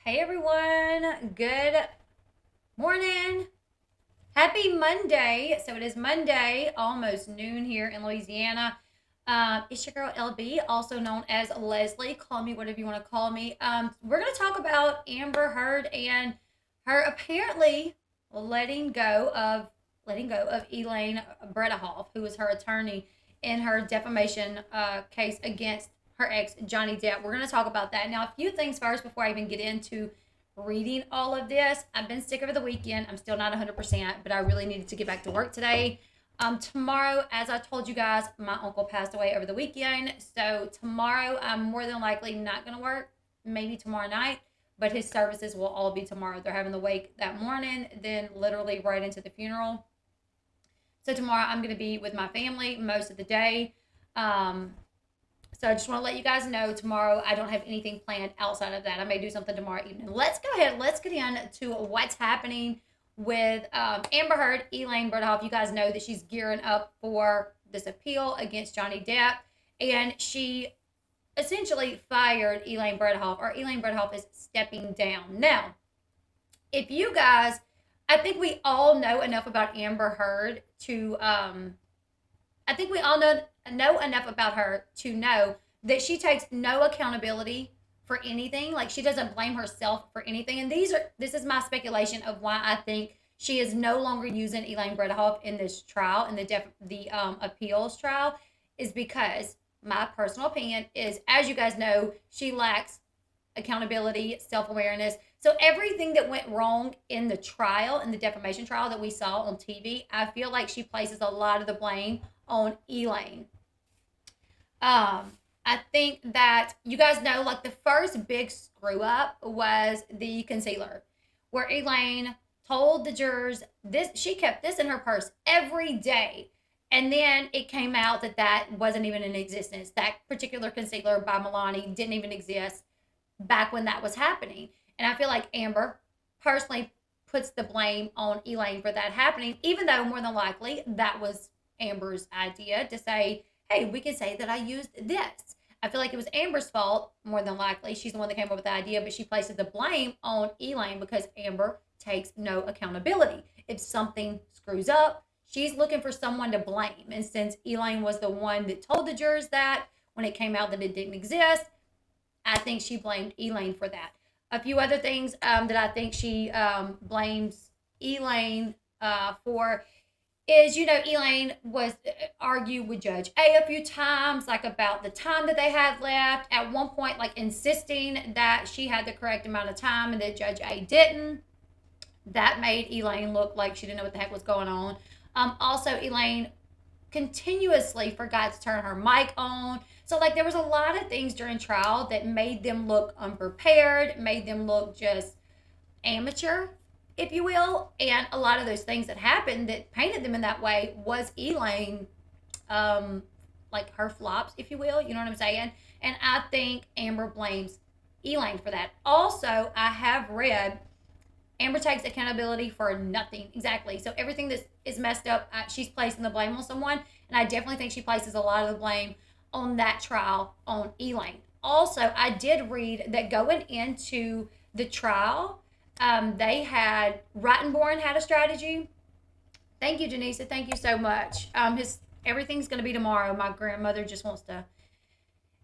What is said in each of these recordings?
Hey everyone, good morning. Happy Monday. So it is Monday, almost noon here in Louisiana. It's your girl Elle Bee, also known as Leslie. Call me whatever you want to call me. We're going to talk about Amber Heard and her apparently letting go of Elaine Bredehoft, who was her attorney in her defamation case against her ex Johnny Depp. We're going to talk about that. Now, a few things first before I even get into reading all of this. I've been sick over the weekend. I'm still not 100%, but I really needed to get back to work today. Tomorrow, as I told you guys, my uncle passed away over the weekend. So tomorrow, I'm more than likely not going to work. Maybe tomorrow night, but his services will all be tomorrow. They're having the wake that morning, then literally right into the funeral. So tomorrow, I'm going to be with my family most of the day. So I just want to let you guys know tomorrow I don't have anything planned outside of that. I may do something tomorrow evening. Let's go ahead. Let's get into what's happening with Amber Heard, Elaine Bredehoft. You guys know that she's gearing up for this appeal against Johnny Depp. And she essentially fired Elaine Bredehoft, or Elaine Bredehoft is stepping down. Now, if you guys, I think we all know enough about Amber Heard to I think we all know enough about her to know that she takes no accountability for anything. Like she doesn't blame herself for anything. And this is my speculation of why I think she is no longer using Elaine Bredehoft in this trial, in the appeals trial, is because my personal opinion is, as you guys know, she lacks accountability, self-awareness. So everything that went wrong in the trial, in the defamation trial that we saw on TV, I feel like she places a lot of the blame on Elaine. I think that you guys know, like the first big screw up was the concealer, where Elaine told the jurors this, she kept this in her purse every day. And then it came out that that wasn't even in existence. That particular concealer by Milani didn't even exist back when that was happening. And I feel like Amber personally puts the blame on Elaine for that happening, even though more than likely that was Amber's idea to say, hey, we can say that I used this. I feel like it was Amber's fault, more than likely. She's the one that came up with the idea, but she places the blame on Elaine because Amber takes no accountability. If something screws up, she's looking for someone to blame. And since Elaine was the one that told the jurors that when it came out that it didn't exist, I think she blamed Elaine for that. A few other things that I think she blames Elaine for is, Elaine was argued with Judge A few times, like about the time that they had left. At one point, like insisting that she had the correct amount of time and that Judge A didn't. That made Elaine look like she didn't know what the heck was going on. Also, Elaine continuously forgot to turn her mic on. So, like, there was a lot of things during trial that made them look unprepared, made them look just amateur, if you will. And a lot of those things that happened that painted them in that way was Elaine, like her flops, if you will. You know what I'm saying? And I think Amber blames Elaine for that. Also, I have read Amber takes accountability for nothing. Exactly. So everything that is messed up, she's placing the blame on someone. And I definitely think she places a lot of the blame on that trial on Elaine. Also, I did read that going into the trial, they had Rattenborn had a strategy. Thank you, Janisa. Thank you so much. Everything's going to be tomorrow. My grandmother just wants to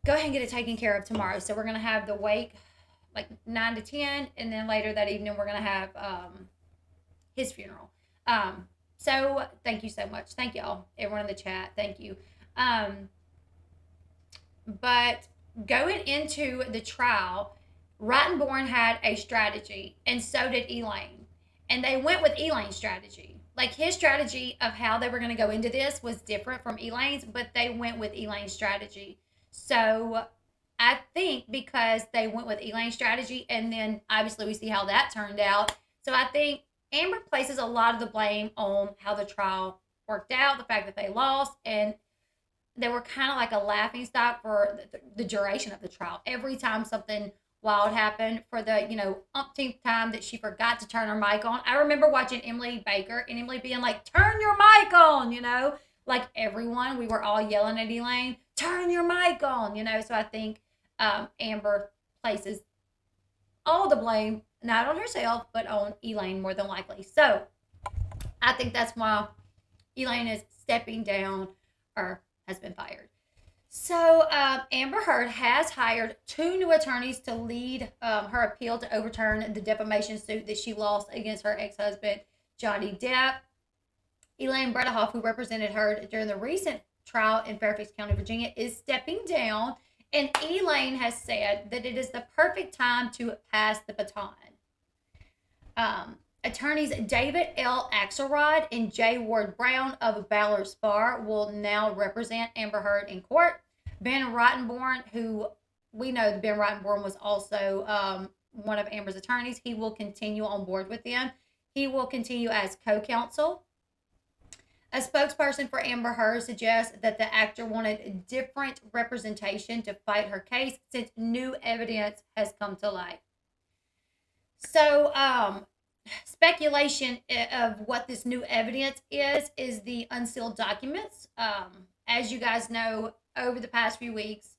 go ahead and get it taken care of tomorrow. So we're going to have the wake like 9 to 10, and then later that evening we're going to have his funeral. So thank you so much. Thank y'all, everyone in the chat. Thank you. But going into the trial, Rottenborn had a strategy, and so did Elaine. And they went with Elaine's strategy. Like his strategy of how they were going to go into this was different from Elaine's, but they went with Elaine's strategy. So I think because they went with Elaine's strategy, and then obviously we see how that turned out. So I think Amber places a lot of the blame on how the trial worked out, the fact that they lost, and they were kind of like a laughing stock for the duration of the trial. Every time something wild happened, for the umpteenth time that she forgot to turn her mic on. I remember watching Emily Baker and Emily being like, turn your mic on, like everyone, we were all yelling at Elaine, turn your mic on, So I think Amber places all the blame, not on herself, but on Elaine more than likely. So I think that's why Elaine is stepping down or has been fired. So Amber Heard has hired 2 new attorneys to lead her appeal to overturn the defamation suit that she lost against her ex-husband, Johnny Depp. Elaine Bredehoft, who represented her during the recent trial in Fairfax County, Virginia, is stepping down. And Elaine has said that it is the perfect time to pass the baton. Attorneys David L. Axelrod and J. Ward Brown of Ballard's Bar will now represent Amber Heard in court. Ben Rottenborn, who we know Ben Rottenborn was also one of Amber's attorneys, he will continue on board with them. He will continue as co-counsel. A spokesperson for Amber Heard suggests that the actor wanted different representation to fight her case since new evidence has come to light. So, speculation of what this new evidence is the unsealed documents. As you guys know, over the past few weeks,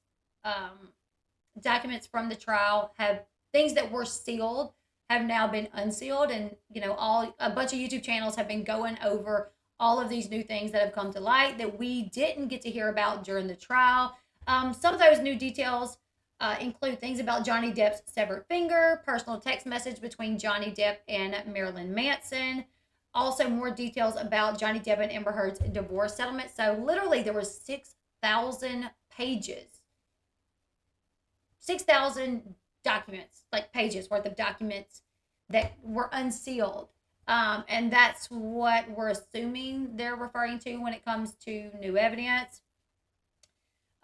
documents from the trial have things that were sealed have now been unsealed, and a bunch of YouTube channels have been going over all of these new things that have come to light that we didn't get to hear about during the trial. Some of those new details include things about Johnny Depp's severed finger, personal text message between Johnny Depp and Marilyn Manson. Also, more details about Johnny Depp and Amber Heard's divorce settlement. So, literally, there was 6,000 pages, 6,000 documents, like pages worth of documents that were unsealed. And that's what we're assuming they're referring to when it comes to new evidence.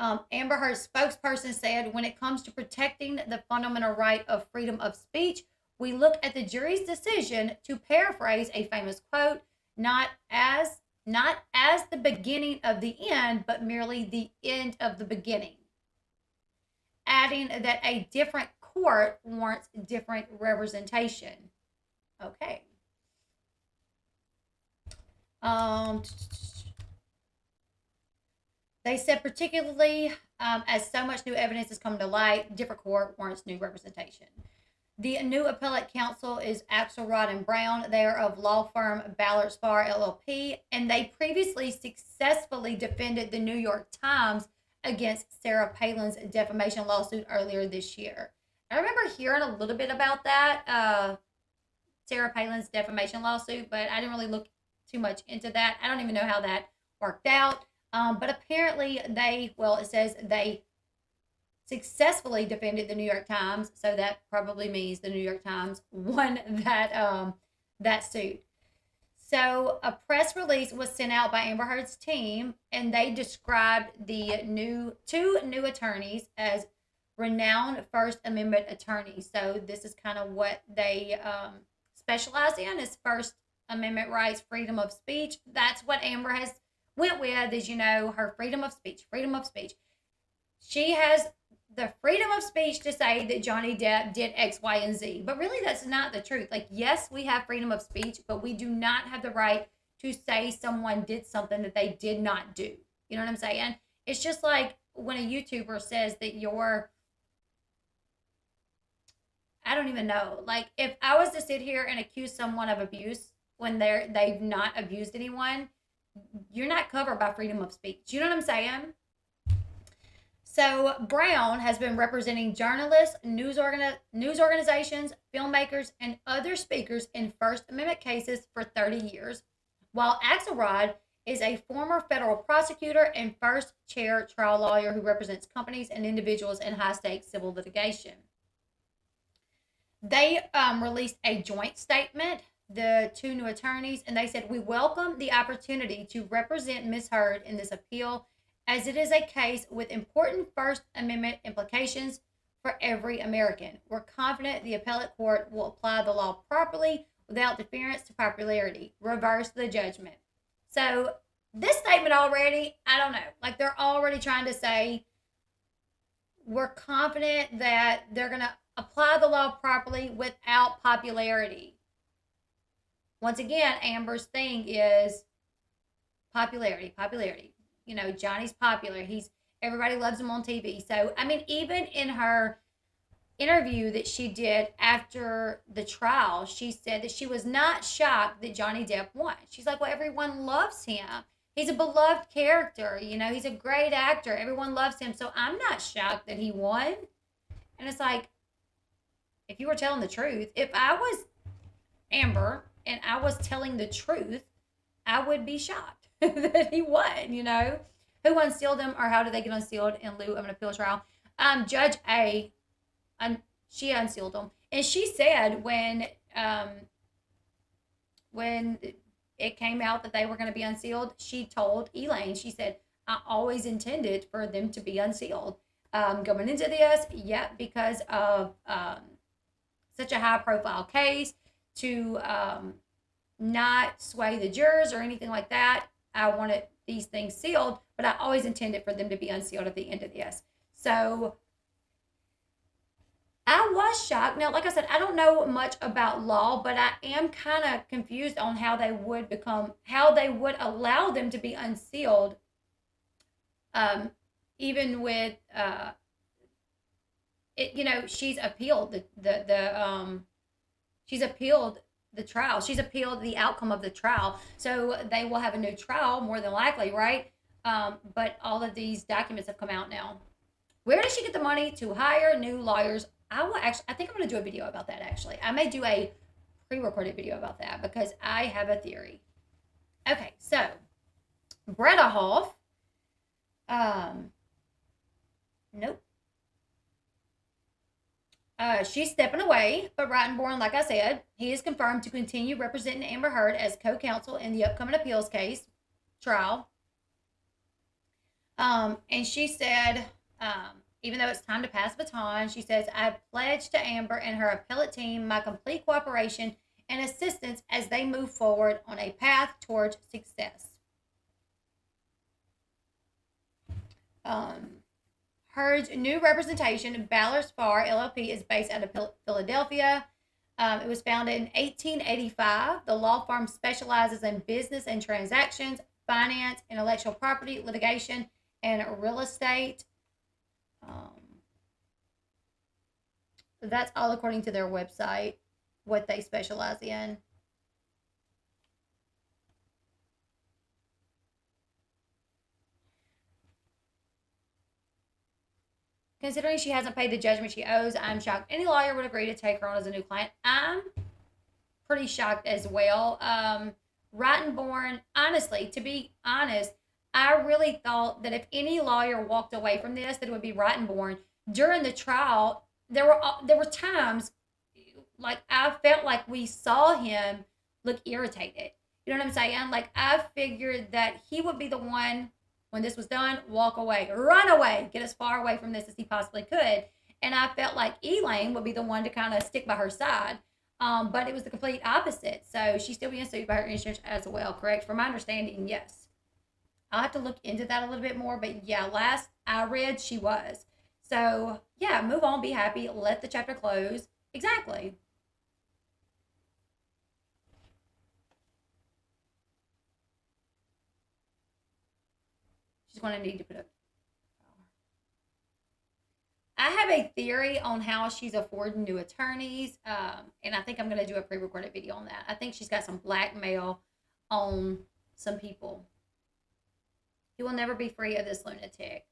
Amber Heard's spokesperson said, when it comes to protecting the fundamental right of freedom of speech, we look at the jury's decision, to paraphrase a famous quote, not as the beginning of the end, but merely the end of the beginning. Adding that a different court warrants different representation. Okay. They said particularly as so much new evidence has come to light, different court warrants new representation. The new appellate counsel is Axelrod and Brown. They are of law firm Ballard's Bar LLP, and they previously successfully defended the New York Times against Sarah Palin's defamation lawsuit earlier this year. I remember hearing a little bit about that, Sarah Palin's defamation lawsuit, but I didn't really look too much into that. I don't even know how that worked out. But apparently it says they successfully defended the New York Times, so that probably means the New York Times won that suit. So a press release was sent out by Amber Heard's team, and they described the two new attorneys as renowned First Amendment attorneys. So this is kind of what they specialize in, is First Amendment rights, freedom of speech. That's what Amber has went with, is, her freedom of speech. She has the freedom of speech to say that Johnny Depp did X, Y, and Z. But really, that's not the truth. Like, yes, we have freedom of speech, but we do not have the right to say someone did something that they did not do. You know what I'm saying? It's just like when a YouTuber says that I don't even know. Like, if I was to sit here and accuse someone of abuse when they've not abused anyone, you're not covered by freedom of speech. You know what I'm saying? So Brown has been representing journalists, news organizations, filmmakers, and other speakers in First Amendment cases for 30 years, while Axelrod is a former federal prosecutor and first chair trial lawyer who represents companies and individuals in high-stakes civil litigation. They released a joint statement, the two new attorneys, and they said, we welcome the opportunity to represent Ms. Heard in this appeal, as it is a case with important First Amendment implications for every American. We're confident the appellate court will apply the law properly without deference to popularity. Reverse the judgment. So this statement already, I don't know, like they're already trying to say we're confident that they're going to apply the law properly without popularity. Once again, Amber's thing is popularity. Johnny's popular. Everybody loves him on TV. So, I mean, even in her interview that she did after the trial, she said that she was not shocked that Johnny Depp won. She's like, well, everyone loves him. He's a beloved character. You know, he's a great actor. Everyone loves him. So I'm not shocked that he won. And it's like, if you were telling the truth, if I was Amber and I was telling the truth, I would be shocked that he won, you know? Who unsealed him, or how did they get unsealed in lieu of an appeal trial? Judge A, she unsealed them. And she said when it came out that they were going to be unsealed, she told Elaine, she said, I always intended for them to be unsealed. Going into this, yeah, because of such a high profile case, to not sway the jurors or anything like that. I wanted these things sealed, but I always intended for them to be unsealed at the end of this. So I was shocked. Now, like I said, I don't know much about law, but I am kind of confused on how they would allow them to be unsealed, even with it. You know, she's appealed she's appealed the trial. She's appealed the outcome of the trial. So they will have a new trial more than likely, right? But all of these documents have come out now. Where does she get the money to hire new lawyers? I think I'm going to do a video about that, actually. I may do a pre-recorded video about that because I have a theory. Okay, so Bredehoft, nope. She's stepping away, but Rottenborn, like I said, he is confirmed to continue representing Amber Heard as co-counsel in the upcoming appeals case trial. And she said, even though it's time to pass the baton, she says, I pledge to Amber and her appellate team my complete cooperation and assistance as they move forward on a path towards success. Heard's new representation, Ballard's Farr LLP, is based out of Philadelphia. It was founded in 1885. The law firm specializes in business and transactions, finance, intellectual property, litigation, and real estate. That's all according to their website, what they specialize in. Considering she hasn't paid the judgment she owes, I'm shocked any lawyer would agree to take her on as a new client. I'm pretty shocked as well. Rottenborn, honestly, to be honest, I really thought that if any lawyer walked away from this, that it would be Rottenborn. During the trial, there were times, like, I felt like we saw him look irritated. You know what I'm saying? Like, I figured that he would be the one, when this was done, walk away, run away, get as far away from this as he possibly could. And I felt like Elaine would be the one to kind of stick by her side. But it was the complete opposite. So she's still being sued by her insurance as well, correct? From my understanding, yes. I'll have to look into that a little bit more. But yeah, last I read, she was. So yeah, move on, be happy, let the chapter close. Exactly. She's going to need to put up. I have a theory on how she's affording new attorneys, and I think I'm going to do a pre-recorded video on that. I think she's got some blackmail on some people. He will never be free of this lunatic.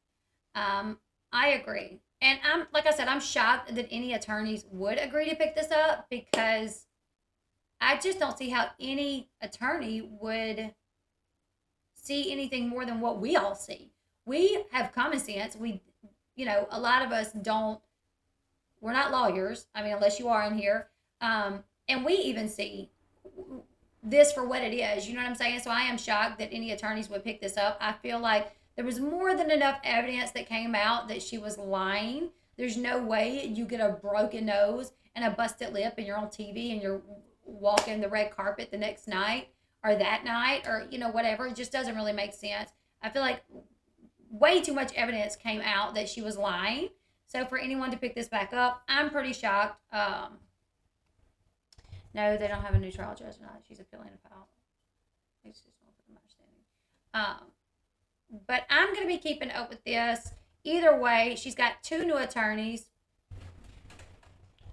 I agree. And like I said, I'm shocked that any attorneys would agree to pick this up, because I just don't see how any attorney would see anything more than what we all see. We have common sense. A lot of us don't, we're not lawyers. I mean, unless you are in here. And we even see this for what it is. You know what I'm saying? So I am shocked that any attorneys would pick this up. I feel like there was more than enough evidence that came out that she was lying. There's no way you get a broken nose and a busted lip and you're on TV and you're walking the red carpet the next night or that night or, whatever. It just doesn't really make sense. I feel like way too much evidence came out that she was lying. So for anyone to pick this back up, I'm pretty shocked. No, they don't have a new trial judge. No, she's appealing a foul. It's just not my understanding. But I'm going to be keeping up with this. Either way, she's got 2 new attorneys.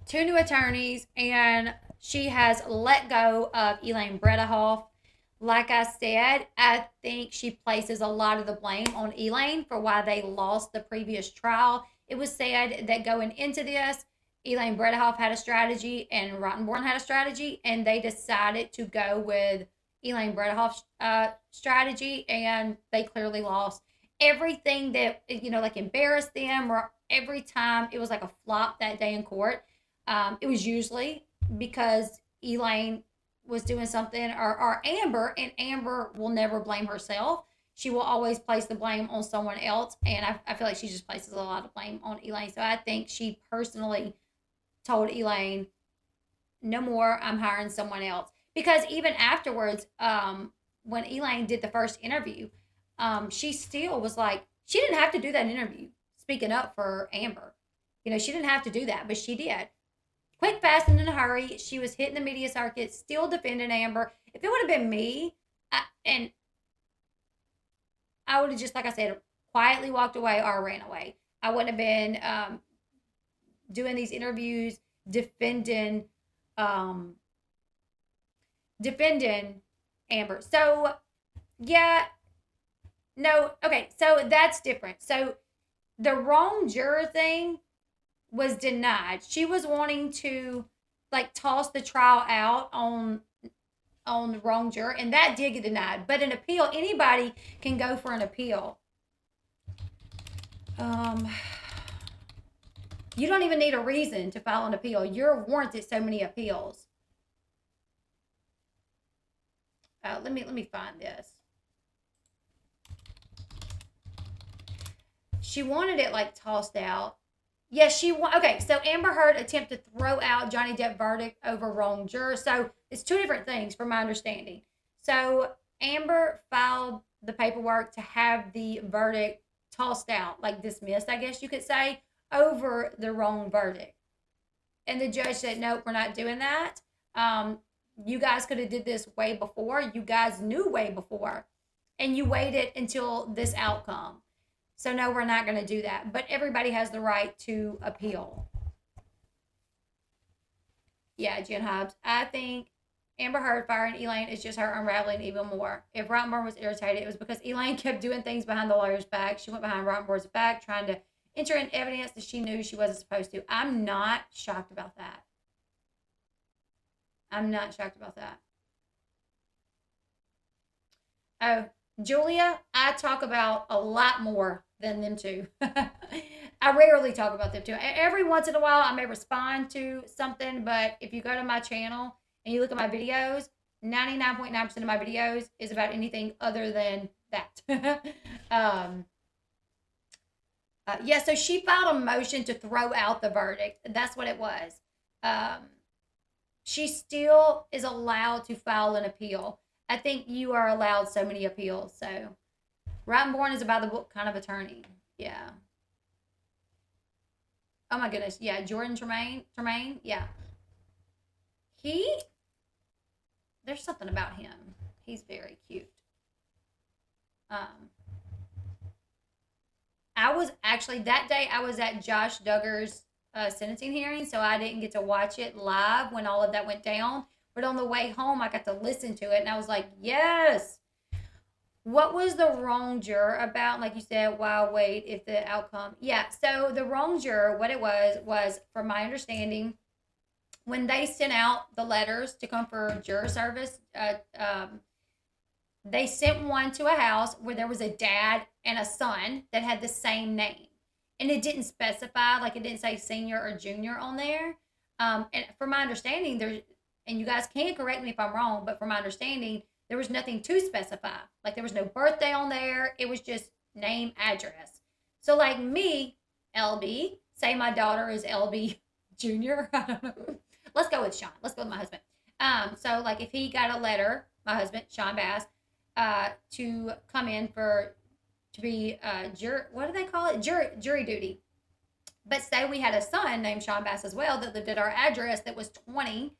two new attorneys, and she has let go of Elaine Bredehoft. Like I said, I think she places a lot of the blame on Elaine for why they lost the previous trial. It was said that going into this, Elaine Bredehoft had a strategy and Rottenborn had a strategy, and they decided to go with Elaine Bredehoft's strategy, and they clearly lost. Everything that, like embarrassed them, or every time it was like a flop that day in court, it was usually because Elaine was doing something, or Amber, and Amber will never blame herself. She will always place the blame on someone else, and I feel like she just places a lot of blame on Elaine. So I think she personally told Elaine, no more, I'm hiring someone else. Because even afterwards, when Elaine did the first interview, she still was like, she didn't have to do that interview, speaking up for Amber. She didn't have to do that, but she did. Quick, fast, and in a hurry. She was hitting the media circuit, still defending Amber. If it would have been me, I would have just, like I said, quietly walked away or ran away. I wouldn't have been doing these interviews, defending Amber. So, yeah, no, okay, so that's different. So, the wrong juror thing was denied. She was wanting to toss the trial out on the wrong juror, and that did get denied. But an appeal, anybody can go for an appeal. You don't even need a reason to file an appeal. You're warranted so many appeals. Let me find this. She wanted it tossed out. Yes, okay, so Amber Heard attempted to throw out Johnny Depp verdict over wrong juror. So it's two different things from my understanding. So Amber filed the paperwork to have the verdict tossed out, dismissed, I guess you could say, over the wrong verdict. And the judge said, nope, we're not doing that. You guys could have did this way before. You guys knew way before. And you waited until this outcome. So, no, we're not going to do that. But everybody has the right to appeal. Yeah, Jen Hobbs. I think Amber Heard firing Elaine is just her unraveling even more. If Rottenborn was irritated, it was because Elaine kept doing things behind the lawyer's back. She went behind Rottenborn's back trying to enter in evidence that she knew she wasn't supposed to. I'm not shocked about that. I'm not shocked about that. Oh, Julia, I talk about a lot more than them two. I rarely talk about them two. Every once in a while, I may respond to something, but if you go to my channel and you look at my videos, 99.9% of my videos is about anything other than that. Yeah, so she filed a motion to throw out the verdict. That's what it was. She still is allowed to file an appeal. I think you are allowed so many appeals. So, Rottenborn is about the book kind of attorney. Yeah. Oh my goodness. Yeah, Jordan Tremaine. Yeah. There's something about him. He's very cute. I was actually, that day I was at Josh Duggar's sentencing hearing, so I didn't get to watch it live when all of that went down. But on the way home, I got to listen to it, and I was like, yes. What was the wrong juror about? Like you said, why wait if the outcome? Yeah, so the wrong juror, what it was, from my understanding, when they sent out the letters to come for juror service, they sent one to a house where there was a dad and a son that had the same name. And it didn't specify, it didn't say senior or junior on there. And from my understanding, and you guys can correct me if I'm wrong, but from my understanding, there was nothing to specify. There was no birthday on there. It was just name, address. So me, Elle Bee, say my daughter is Elle Bee Jr. Let's go with Sean. Let's go with my husband. So if he got a letter, my husband, Sean Bass, to come in to be what do they call it? Jury duty. But say we had a son named Sean Bass as well that lived at our address that was 20.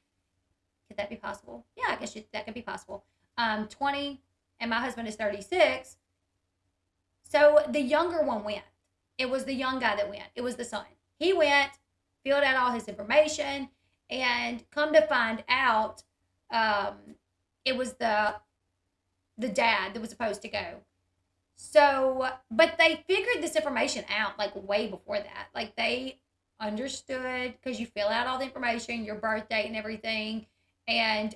Could that be possible? Yeah, I guess that could be possible. 20, and my husband is 36. So the younger one went. It was the young guy that went. It was the son. He went filled out all his information, and come to find out, it was the dad that was supposed to go. So, but they figured this information out like way before that. Like they understood because you fill out all the information, your birth date and everything, and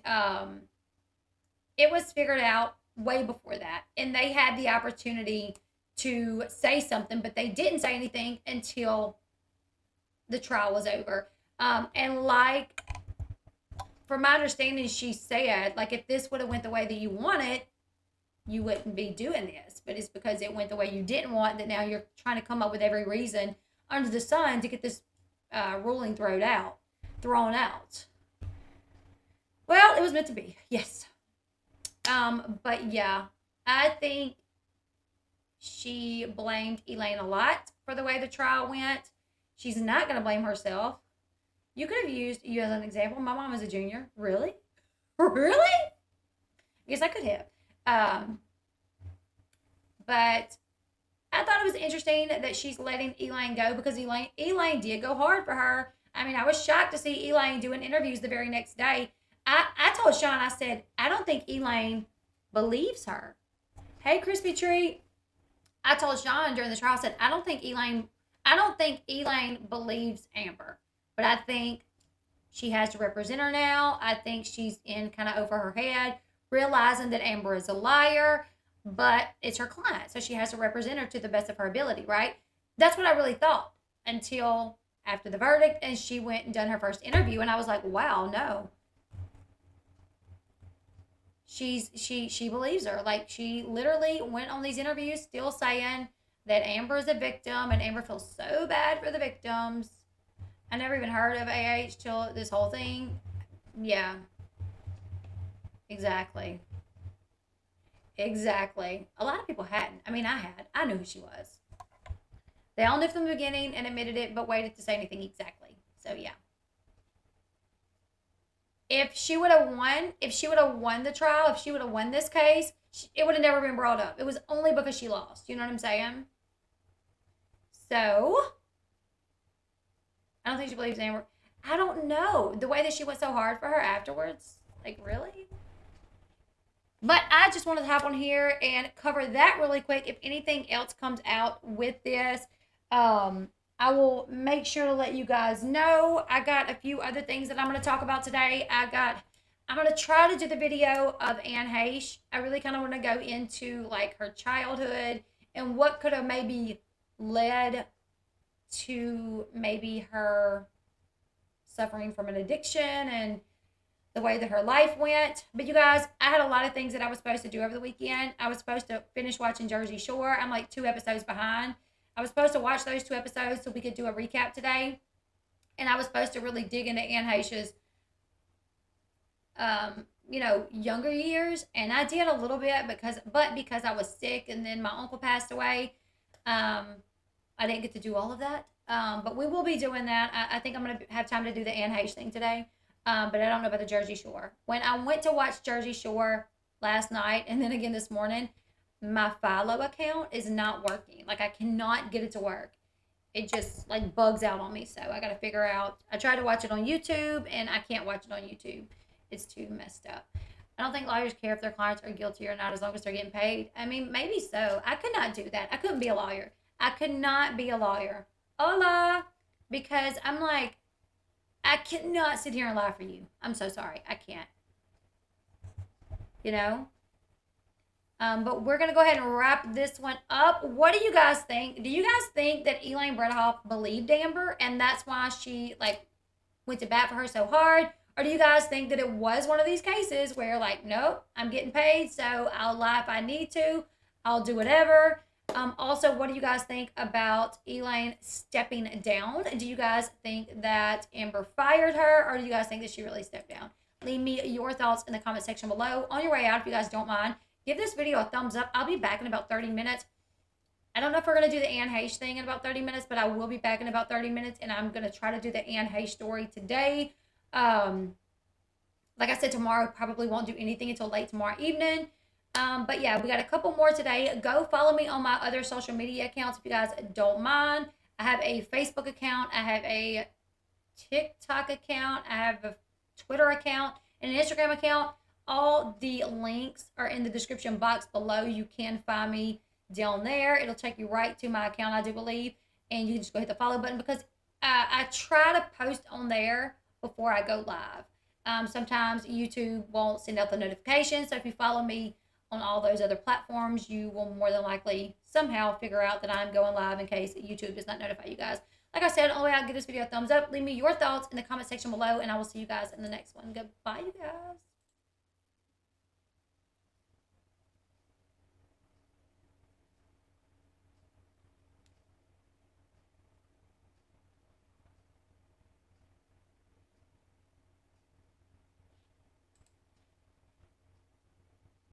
it was figured out way before that. And they had the opportunity to say something, but they didn't say anything until the trial was over. And like, from my understanding, she said, like, if this would have went the way that you wanted, you wouldn't be doing this. But it's because it went the way you didn't want that now you're trying to come up with every reason under the sun to get this ruling thrown out. Well, it was meant to be. Yes. But yeah, I think she blamed Elaine a lot for the way the trial went. She's not going to blame herself. You could have used you as an example. My mom is a junior. Really? Really? Yes, I could have. But I thought it was interesting that she's letting Elaine go because Elaine did go hard for her. I mean, I was shocked to see Elaine doing interviews the very next day. I told Sean, I said, I don't think Elaine believes her. Hey, Crispy Treat. I told Sean during the trial, I said, I don't think Elaine believes Amber. But I think she has to represent her now. I think she's in kind of over her head, realizing that Amber is a liar, but it's her client. So she has to represent her to the best of her ability, right? That's what I really thought until after the verdict and she went and done her first interview. And I was like, wow, no. She believes her. Like, she literally went on these interviews still saying that Amber is a victim and Amber feels so bad for the victims. I never even heard of AH till this whole thing. Yeah. Exactly. A lot of people hadn't. I mean, I had. I knew who she was. They all knew from the beginning and admitted it, but waited to say anything exactly. So, yeah. If she would have won the trial, if she would have won this case, it would have never been brought up. It was only because she lost. You know what I'm saying? So, I don't think she believes Amber. I don't know. The way that she went so hard for her afterwards. Like, really? But I just wanted to hop on here and cover that really quick. If anything else comes out with this, I will make sure to let you guys know. I got a few other things that I'm going to talk about today. I'm going to try to do the video of Anne Heche. I really kind of want to go into like her childhood and what could have maybe led to maybe her suffering from an addiction and the way that her life went. But you guys, I had a lot of things that I was supposed to do over the weekend. I was supposed to finish watching Jersey Shore. I'm like 2 episodes behind. I was supposed to watch those 2 episodes so we could do a recap today. And I was supposed to really dig into Anne Heche's, younger years. And I did a little bit because I was sick and then my uncle passed away. I didn't get to do all of that. But we will be doing that. I think I'm going to have time to do the Anne Heche thing today. But I don't know about the Jersey Shore. When I went to watch Jersey Shore last night and then again this morning, my Philo account is not working. Like, I cannot get it to work. It just, like, bugs out on me. So I got to figure out. I tried to watch it on YouTube, and I can't watch it on YouTube. It's too messed up. I don't think lawyers care if their clients are guilty or not as long as they're getting paid. I mean, maybe so. I could not do that. I couldn't be a lawyer. I could not be a lawyer. Hola. Because I'm like, I cannot sit here and lie for you. I'm so sorry. I can't. You know? But we're going to go ahead and wrap this one up. What do you guys think? Do you guys think that Elaine Bredehoft believed Amber and that's why she, like, went to bat for her so hard? Or do you guys think that it was one of these cases where, like, nope, I'm getting paid, so I'll lie if I need to. I'll do whatever. Also, what do you guys think about Elaine stepping down? Do you guys think that Amber fired her, or do you guys think that she really stepped down? Leave me your thoughts in the comment section below. On your way out, if you guys don't mind, give this video a thumbs up. I'll be back in about 30 minutes. I don't know if we're going to do the Anne Heche thing in about 30 minutes, but I will be back in about 30 minutes, and I'm going to try to do the Anne Heche story today. Like I said, tomorrow probably won't do anything until late tomorrow evening. But yeah, we got a couple more today. Go follow me on my other social media accounts if you guys don't mind. I have a Facebook account. I have a TikTok account. I have a Twitter account and an Instagram account. All the links are in the description box below. You can find me down there. It'll take you right to my account, I do believe. And you can just go hit the follow button because I try to post on there before I go live. Sometimes YouTube won't send out the notifications. So if you follow me on all those other platforms, you will more than likely somehow figure out that I'm going live in case YouTube does not notify you guys. Like I said, only I'll give this video a thumbs up. Leave me your thoughts in the comment section below, and I will see you guys in the next one. Goodbye, you guys.